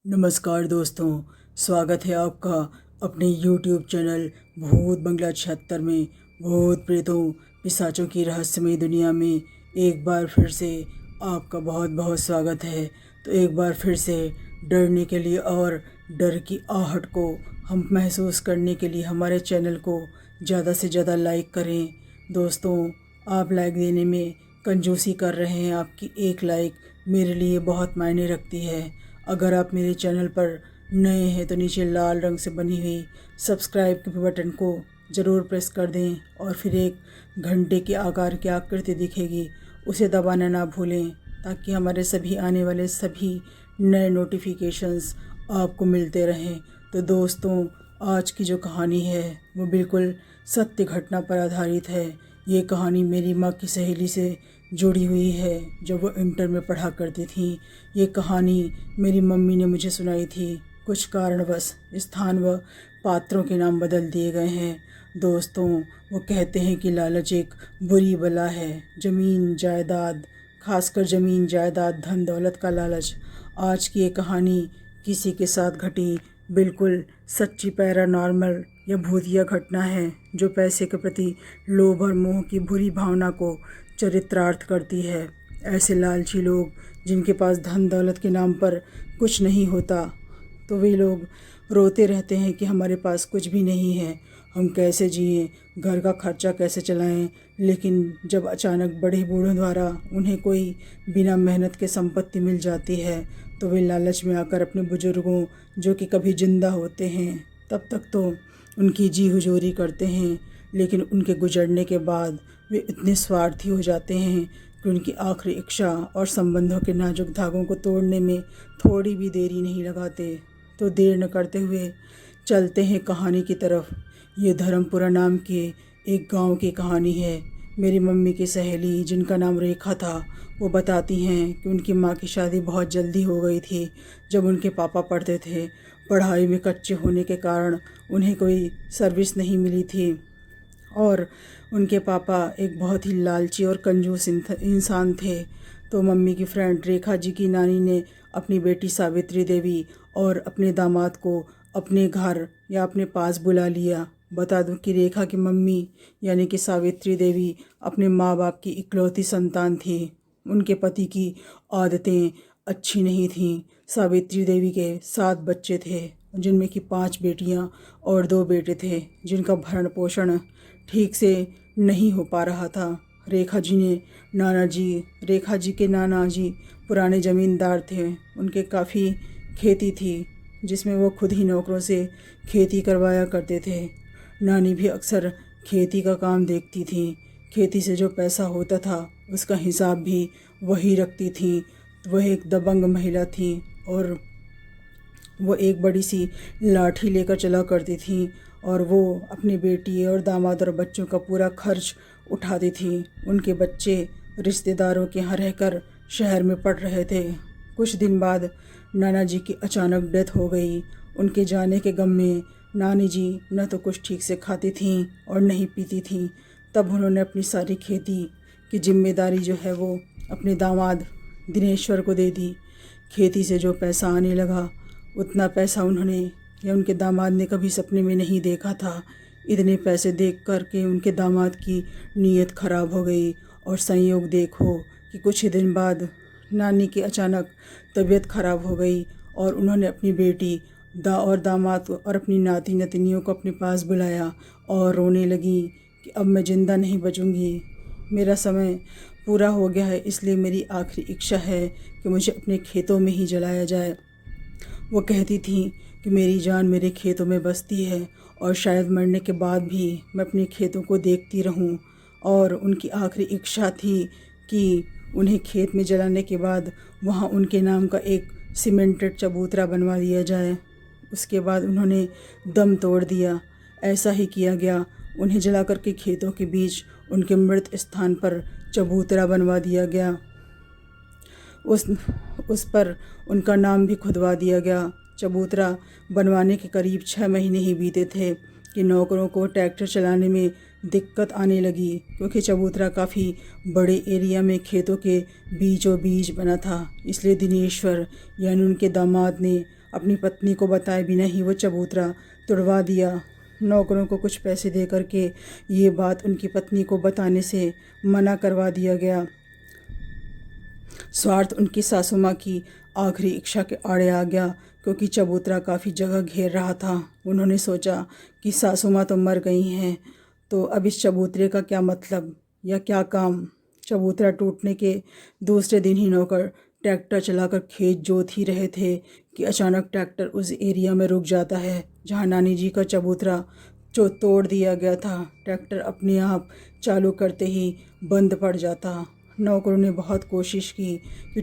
नमस्कार दोस्तों, स्वागत है आपका अपने YouTube चैनल भूत बंगला 76 में। भूत प्रेतों पिशाचों की रहस्यमय दुनिया में एक बार फिर से आपका बहुत बहुत स्वागत है। तो एक बार फिर से डरने के लिए और डर की आहट को हम महसूस करने के लिए हमारे चैनल को ज़्यादा से ज़्यादा लाइक करें। दोस्तों, आप लाइक देने में कंजूसी कर रहे हैं। आपकी एक लाइक मेरे लिए बहुत मायने रखती है। अगर आप मेरे चैनल पर नए हैं तो नीचे लाल रंग से बनी हुई सब्सक्राइब के बटन को ज़रूर प्रेस कर दें और फिर एक घंटे के आकार की आकृति दिखेगी, उसे दबाना ना भूलें ताकि हमारे सभी आने वाले सभी नए नोटिफिकेशंस आपको मिलते रहें। तो दोस्तों, आज की जो कहानी है वो बिल्कुल सत्य घटना पर आधारित है। ये कहानी मेरी माँ की सहेली से जुड़ी हुई है जब वो इंटर में पढ़ा करती थी। ये कहानी मेरी मम्मी ने मुझे सुनाई थी। कुछ कारणवश स्थान व पात्रों के नाम बदल दिए गए हैं। दोस्तों, वो कहते हैं कि लालच एक बुरी बला है। ज़मीन जायदाद, खासकर ज़मीन जायदाद, धन दौलत का लालच। आज की ये कहानी किसी के साथ घटी बिल्कुल सच्ची पैरानॉर्मल या भूतिया घटना है जो पैसे के प्रति लोभ और मोह की बुरी भावना को चरितार्थ करती है। ऐसे लालची लोग जिनके पास धन दौलत के नाम पर कुछ नहीं होता, तो वे लोग रोते रहते हैं कि हमारे पास कुछ भी नहीं है, हम कैसे जिएं, घर का खर्चा कैसे चलाएं। लेकिन जब अचानक बड़े बूढ़ों द्वारा उन्हें कोई बिना मेहनत के संपत्ति मिल जाती है तो वे लालच में आकर अपने बुजुर्गों जो कि कभी जिंदा होते हैं तब तक तो उनकी जी हुजूरी करते हैं, लेकिन उनके गुजरने के बाद वे इतने स्वार्थी हो जाते हैं कि उनकी आखिरी इच्छा और संबंधों के नाजुक धागों को तोड़ने में थोड़ी भी देरी नहीं लगाते। तो देर न करते हुए चलते हैं कहानी की तरफ। ये धर्मपुरा नाम के एक गांव की कहानी है। मेरी मम्मी की सहेली जिनका नाम रेखा था, वो बताती हैं कि उनकी माँ की शादी बहुत जल्दी हो गई थी जब उनके पापा पढ़ते थे। पढ़ाई में कच्चे होने के कारण उन्हें कोई सर्विस नहीं मिली थी और उनके पापा एक बहुत ही लालची और कंजूस इंसान थे। तो मम्मी की फ्रेंड रेखा जी की नानी ने अपनी बेटी सावित्री देवी और अपने दामाद को अपने घर या अपने पास बुला लिया। बता दूं कि रेखा की मम्मी यानी कि सावित्री देवी अपने माँ बाप की इकलौती संतान थी। उनके पति की आदतें अच्छी नहीं थीं। सावित्री देवी के 7 बच्चे थे जिनमें कि 5 बेटियां और 2 बेटे थे जिनका भरण पोषण ठीक से नहीं हो पा रहा था। रेखा जी के नाना जी पुराने ज़मींदार थे। उनके काफ़ी खेती थी जिसमें वो खुद ही नौकरों से खेती करवाया करते थे। नानी भी अक्सर खेती का काम देखती थी। खेती से जो पैसा होता था उसका हिसाब भी वही रखती थी। वह एक दबंग महिला थी और वो एक बड़ी सी लाठी लेकर चला करती थी और वो अपनी बेटी और दामाद और बच्चों का पूरा खर्च उठाती थी। उनके बच्चे रिश्तेदारों के यहाँ रहकर शहर में पढ़ रहे थे। कुछ दिन बाद नाना जी की अचानक डेथ हो गई। उनके जाने के गम में नानी जी न तो कुछ ठीक से खाती थीं और न ही पीती थीं। तब उन्होंने अपनी सारी खेती की जिम्मेदारी जो है वो अपने दामाद दिनेश्वर को दे दी। खेती से जो पैसा आने लगा उतना पैसा उन्होंने या उनके दामाद ने कभी सपने में नहीं देखा था। इतने पैसे देख कर के उनके दामाद की नीयत खराब हो गई और संयोग देखो कि कुछ ही दिन बाद नानी की अचानक तबीयत खराब हो गई और उन्होंने अपनी बेटी और दामाद और अपनी नाती नतनियों को अपने पास बुलाया और रोने लगी कि अब मैं ज़िंदा नहीं बचूंगी, मेरा समय पूरा हो गया है, इसलिए मेरी आखिरी इच्छा है कि मुझे अपने खेतों में ही जलाया जाए। वो कहती थी कि मेरी जान मेरे खेतों में बसती है और शायद मरने के बाद भी मैं अपने खेतों को देखती रहूं। और उनकी आखिरी इच्छा थी कि उन्हें खेत में जलाने के बाद वहाँ उनके नाम का एक सीमेंटेड चबूतरा बनवा दिया जाए। उसके बाद उन्होंने दम तोड़ दिया। ऐसा ही किया गया। उन्हें जलाकर के खेतों के बीच उनके मृत स्थान पर चबूतरा बनवा दिया गया। उस पर उनका नाम भी खुदवा दिया गया। चबूतरा बनवाने के करीब 6 महीने ही बीते थे कि नौकरों को ट्रैक्टर चलाने में दिक्कत आने लगी, क्योंकि चबूतरा काफ़ी बड़े एरिया में खेतों के बीचों बीच बना था। इसलिए दिनेश्वर यानी उनके दामाद ने अपनी पत्नी को बताए बिना ही वो चबूतरा तुड़वा दिया। नौकरों को कुछ पैसे दे करके ये बात उनकी पत्नी को बताने से मना करवा दिया गया। स्वार्थ उनकी सासू माँ की आखिरी इच्छा के आड़े आ गया, क्योंकि चबूतरा काफ़ी जगह घेर रहा था। उन्होंने सोचा कि सासू माँ तो मर गई हैं, तो अब इस चबूतरे का क्या मतलब या क्या काम। चबूतरा टूटने के दूसरे दिन ही नौकर ट्रैक्टर चलाकर खेत जोत ही रहे थे कि अचानक ट्रैक्टर उस एरिया में रुक जाता है जहाँ नानी जी का चबूतरा जो तोड़ दिया गया था। ट्रैक्टर अपने आप चालू करते ही बंद पड़ जाता। नौकरों ने बहुत कोशिश की कि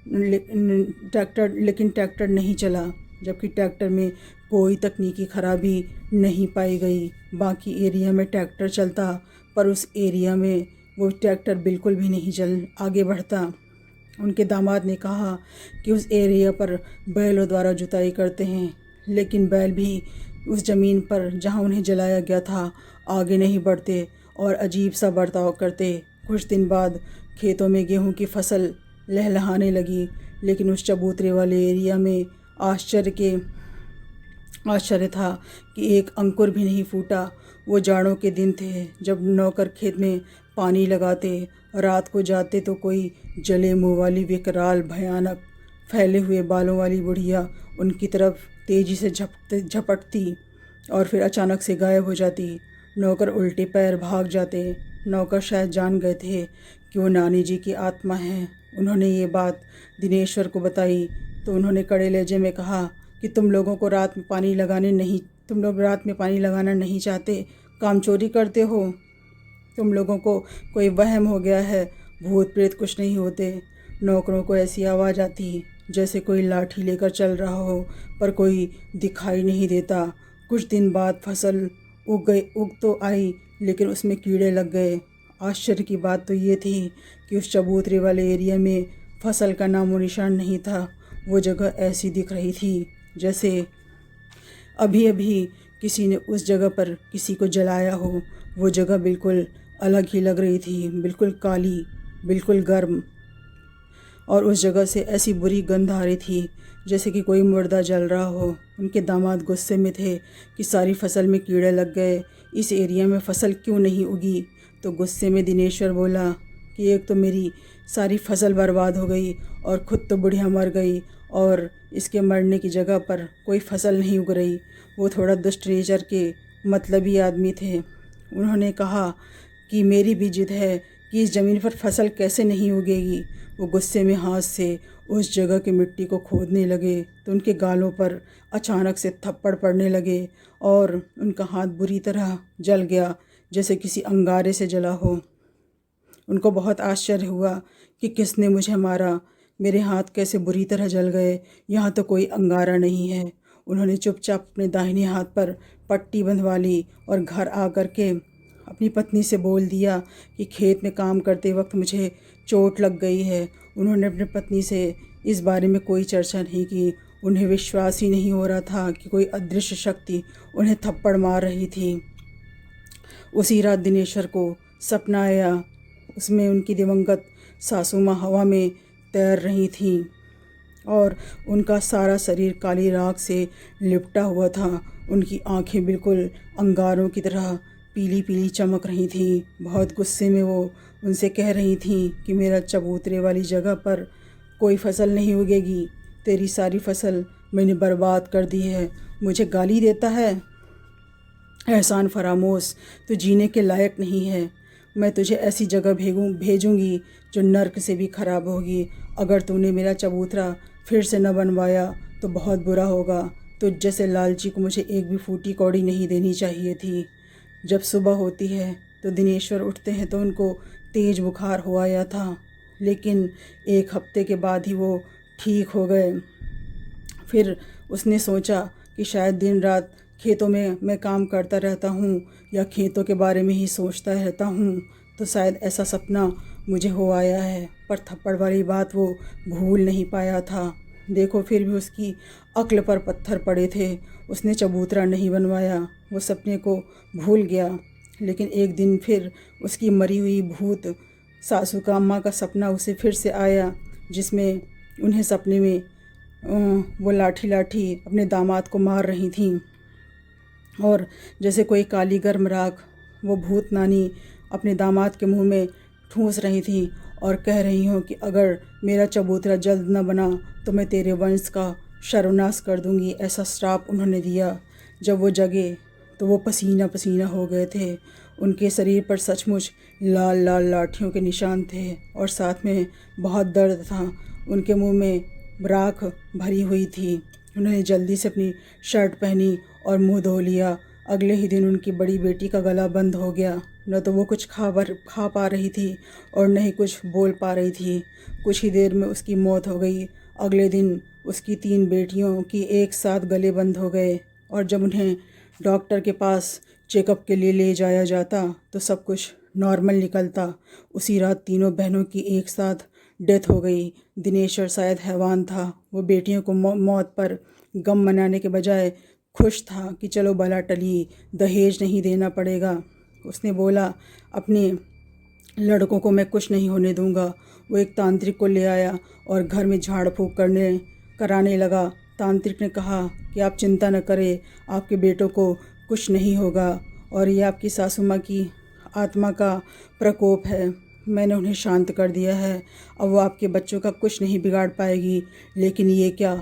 लेकिन ट्रैक्टर नहीं चला, जबकि ट्रैक्टर में कोई तकनीकी खराबी नहीं पाई गई। बाकी एरिया में ट्रैक्टर चलता, पर उस एरिया में वो ट्रैक्टर बिल्कुल भी नहीं आगे बढ़ता। उनके दामाद ने कहा कि उस एरिया पर बैलों द्वारा जुताई करते हैं, लेकिन बैल भी उस ज़मीन पर जहां उन्हें जलाया गया था आगे नहीं बढ़ते और अजीब सा बर्ताव करते। कुछ दिन बाद खेतों में गेहूं की फसल लहलहाने लगी, लेकिन उस चबूतरे वाले एरिया में आश्चर्य था कि एक अंकुर भी नहीं फूटा। वो जाड़ों के दिन थे जब नौकर खेत में पानी लगाते। रात को जाते तो कोई जले मुँह वाली विकराल भयानक फैले हुए बालों वाली बुढ़िया उनकी तरफ तेज़ी से झपटती और फिर अचानक से गायब हो जाती। नौकर उल्टे पैर भाग जाते। नौकर शायद जान गए थे कि वो नानी जी की आत्मा है। उन्होंने ये बात दिनेश्वर को बताई तो उन्होंने कड़े लहजे में कहा कि तुम लोग रात में पानी लगाना नहीं चाहते, काम चोरी करते हो। तुम लोगों को कोई वहम हो गया है, भूत प्रेत कुछ नहीं होते। नौकरों को ऐसी आवाज़ आती जैसे कोई लाठी लेकर चल रहा हो, पर कोई दिखाई नहीं देता। कुछ दिन बाद फसल उग तो आई, लेकिन उसमें कीड़े लग गए। आश्चर्य की बात तो ये थी कि उस चबूतरे वाले एरिया में फसल का नामो निशान नहीं था। वो जगह ऐसी दिख रही थी जैसे अभी अभी किसी ने उस जगह पर किसी को जलाया हो। वो जगह बिल्कुल अलग ही लग रही थी, बिल्कुल काली, बिल्कुल गर्म, और उस जगह से ऐसी बुरी गंध आ रही थी जैसे कि कोई मुर्दा जल रहा हो। उनके दामाद गुस्से में थे कि सारी फसल में कीड़े लग गए, इस एरिया में फसल क्यों नहीं उगी। तो गुस्से में दिनेश्वर बोला कि एक तो मेरी सारी फसल बर्बाद हो गई और ख़ुद तो बुढ़िया मर गई, और इसके मरने की जगह पर कोई फसल नहीं उग रही। वो थोड़ा दुष्ट नेचर के मतलबी आदमी थे। उन्होंने कहा कि मेरी भी जिद है कि इस ज़मीन पर फसल कैसे नहीं उगेगी। वो गुस्से में हाथ से उस जगह की मिट्टी को खोदने लगे तो उनके गालों पर अचानक से थप्पड़ पड़ने लगे और उनका हाथ बुरी तरह जल गया, जैसे किसी अंगारे से जला हो। उनको बहुत आश्चर्य हुआ कि किसने मुझे मारा, मेरे हाथ कैसे बुरी तरह जल गए, यहाँ तो कोई अंगारा नहीं है। उन्होंने चुपचाप अपने दाहिने हाथ पर पट्टी बंधवा ली और घर आ कर के अपनी पत्नी से बोल दिया कि खेत में काम करते वक्त मुझे चोट लग गई है। उन्होंने अपनी पत्नी से इस बारे में कोई चर्चा नहीं की। उन्हें विश्वास ही नहीं हो रहा था कि कोई अदृश्य शक्ति उन्हें थप्पड़ मार रही थी। उसी रात दिनेश्वर को सपना आया। उसमें उनकी दिवंगत सासू माँ हवा में तैर रही थीं और उनका सारा शरीर काली राख से लिपटा हुआ था। उनकी आंखें बिल्कुल अंगारों की तरह पीली पीली चमक रही थीं। बहुत गुस्से में वो उनसे कह रही थीं कि मेरा चबूतरे वाली जगह पर कोई फसल नहीं उगेगी, तेरी सारी फसल मैंने बर्बाद कर दी है, मुझे गाली देता है। एहसान फरामोश, तो जीने के लायक नहीं है। मैं तुझे ऐसी जगह भेजूंगी जो नर्क से भी खराब होगी। अगर तूने मेरा चबूतरा फिर से न बनवाया तो बहुत बुरा होगा। तुझ जैसे लालची को मुझे एक भी फूटी कौड़ी नहीं देनी चाहिए थी। जब सुबह होती है तो दिनेश्वर उठते हैं तो उनको तेज़ बुखार हो आया था, लेकिन एक हफ्ते के बाद ही वो ठीक हो गए। फिर उसने सोचा कि शायद दिन रात खेतों में मैं काम करता रहता हूँ या खेतों के बारे में ही सोचता रहता हूँ, तो शायद ऐसा सपना मुझे हो आया है। पर थप्पड़ वाली बात वो भूल नहीं पाया था। देखो, फिर भी उसकी अक्ल पर पत्थर पड़े थे। उसने चबूतरा नहीं बनवाया, वो सपने को भूल गया। लेकिन एक दिन फिर उसकी मरी हुई भूत सासू का अम्मा का सपना उसे फिर से आया, जिसमें उन्हें सपने में वो लाठी लाठी अपने दामाद को मार रही थीं। और जैसे कोई काली गर्म राख वो भूत नानी अपने दामाद के मुंह में ठूंस रही थी और कह रही हूँ कि अगर मेरा चबूतरा जल्द न बना तो मैं तेरे वंश का सर्वनाश कर दूंगी। ऐसा श्राप उन्होंने दिया। जब वो जगे तो वो पसीना पसीना हो गए थे। उनके शरीर पर सचमुच लाल लाल लाठियों के निशान थे और साथ में बहुत दर्द था। उनके मुंह में राख भरी हुई थी। उन्होंने जल्दी से अपनी शर्ट पहनी और मुंह धो लिया। अगले ही दिन उनकी बड़ी बेटी का गला बंद हो गया। न तो वो कुछ खा पा रही थी और न ही कुछ बोल पा रही थी। कुछ ही देर में उसकी मौत हो गई। अगले दिन उसकी 3 बेटियों की एक साथ गले बंद हो गए और जब उन्हें डॉक्टर के पास चेकअप के लिए ले जाया जाता तो सब कुछ नॉर्मल निकलता। उसी रात तीनों बहनों की एक साथ डेथ हो गई। दिनेश्वर शायद हैवान था। वो बेटियों को मौत पर गम मनाने के बजाय खुश था कि चलो बला टली, दहेज नहीं देना पड़ेगा। उसने बोला, अपने लड़कों को मैं कुछ नहीं होने दूंगा। वो एक तांत्रिक को ले आया और घर में झाड़ फूँक कराने लगा। तांत्रिक ने कहा कि आप चिंता न करें, आपके बेटों को कुछ नहीं होगा और ये आपकी सासू माँ की आत्मा का प्रकोप है। मैंने उन्हें शांत कर दिया है। अब वो आपके बच्चों का कुछ नहीं बिगाड़ पाएगी। लेकिन ये क्या,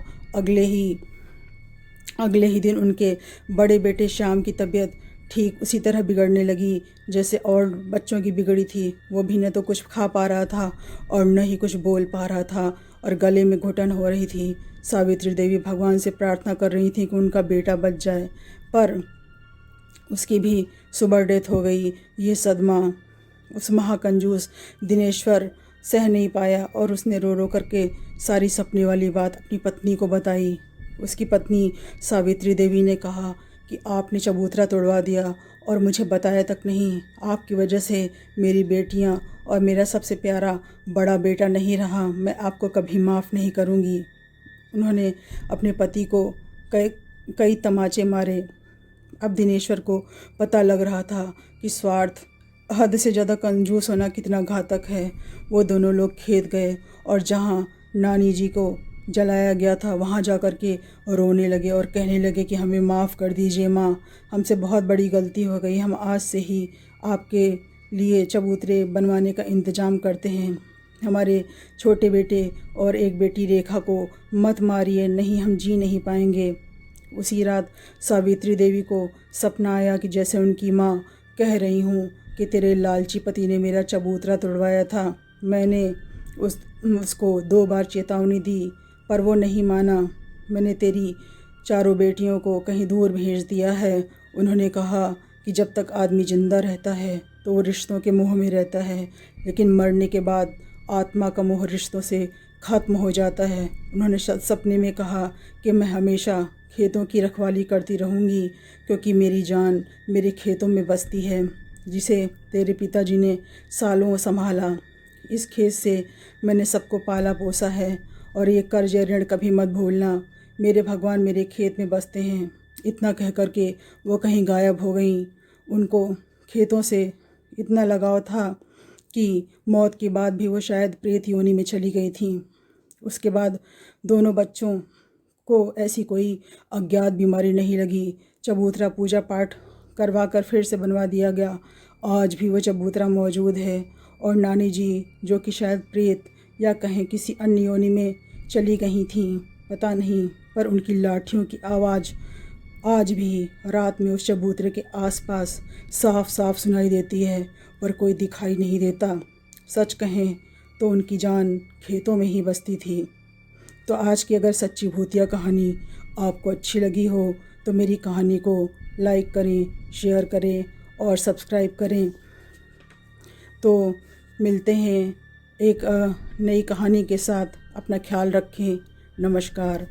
अगले ही दिन उनके बड़े बेटे श्याम की तबीयत ठीक उसी तरह बिगड़ने लगी जैसे और बच्चों की बिगड़ी थी। वो भी न तो कुछ खा पा रहा था और न ही कुछ बोल पा रहा था और गले में घुटन हो रही थी। सावित्री देवी भगवान से प्रार्थना कर रही थी कि उनका बेटा बच जाए, पर उसकी भी सुबह डेथ हो गई। ये सदमा उस महाकंजूस दिनेश्वर सह नहीं पाया और उसने रो रो करके सारी सपने वाली बात अपनी पत्नी को बताई। उसकी पत्नी सावित्री देवी ने कहा कि आपने चबूतरा तोड़वा दिया और मुझे बताया तक नहीं। आपकी वजह से मेरी बेटियां और मेरा सबसे प्यारा बड़ा बेटा नहीं रहा। मैं आपको कभी माफ़ नहीं करूंगी। उन्होंने अपने पति को कई तमाचे मारे। अब दिनेश्वर को पता लग रहा था कि स्वार्थ, हद से ज़्यादा कंजूस होना कितना घातक है। वो दोनों लोग खेत गए और जहाँ नानी जी को जलाया गया था वहाँ जा कर के रोने लगे और कहने लगे कि हमें माफ़ कर दीजिए माँ, हमसे बहुत बड़ी गलती हो गई। हम आज से ही आपके लिए चबूतरे बनवाने का इंतज़ाम करते हैं। हमारे छोटे बेटे और एक बेटी रेखा को मत मारिए, नहीं हम जी नहीं पाएंगे। उसी रात सावित्री देवी को सपना आया कि जैसे उनकी माँ कह रही हूँ कि तेरे लालची पति ने मेरा चबूतरा तोड़वाया था। मैंने उसको 2 बार चेतावनी दी पर वो नहीं माना। मैंने तेरी चारों बेटियों को कहीं दूर भेज दिया है। उन्होंने कहा कि जब तक आदमी जिंदा रहता है तो वो रिश्तों के मोह में रहता है, लेकिन मरने के बाद आत्मा का मोह रिश्तों से ख़त्म हो जाता है। उन्होंने सपने में कहा कि मैं हमेशा खेतों की रखवाली करती रहूँगी क्योंकि मेरी जान मेरे खेतों में बसती है, जिसे तेरे पिताजी ने सालों संभाला। इस खेत से मैंने सबको पाला पोसा है और ये कर्ज ऋण कभी मत भूलना। मेरे भगवान मेरे खेत में बसते हैं। इतना कह कर के वो कहीं गायब हो गई। उनको खेतों से इतना लगाव था कि मौत के बाद भी वो शायद प्रेत योनि में चली गई थी। उसके बाद दोनों बच्चों को ऐसी कोई अज्ञात बीमारी नहीं लगी। चबूतरा पूजा पाठ करवा कर फिर से बनवा दिया गया। आज भी वो चबूतरा मौजूद है और नानी जी, जो कि शायद प्रेत या कहें किसी अन्य योनि में चली गई थीं, पता नहीं, पर उनकी लाठियों की आवाज़ आज भी रात में उस चबूतरे के आसपास साफ साफ सुनाई देती है, पर कोई दिखाई नहीं देता। सच कहें तो उनकी जान खेतों में ही बसती थी। तो आज की अगर सच्ची भूतिया कहानी आपको अच्छी लगी हो तो मेरी कहानी को लाइक करें, शेयर करें और सब्सक्राइब करें। तो मिलते हैं एक नई कहानी के साथ। अपना ख्याल रखें। नमस्कार।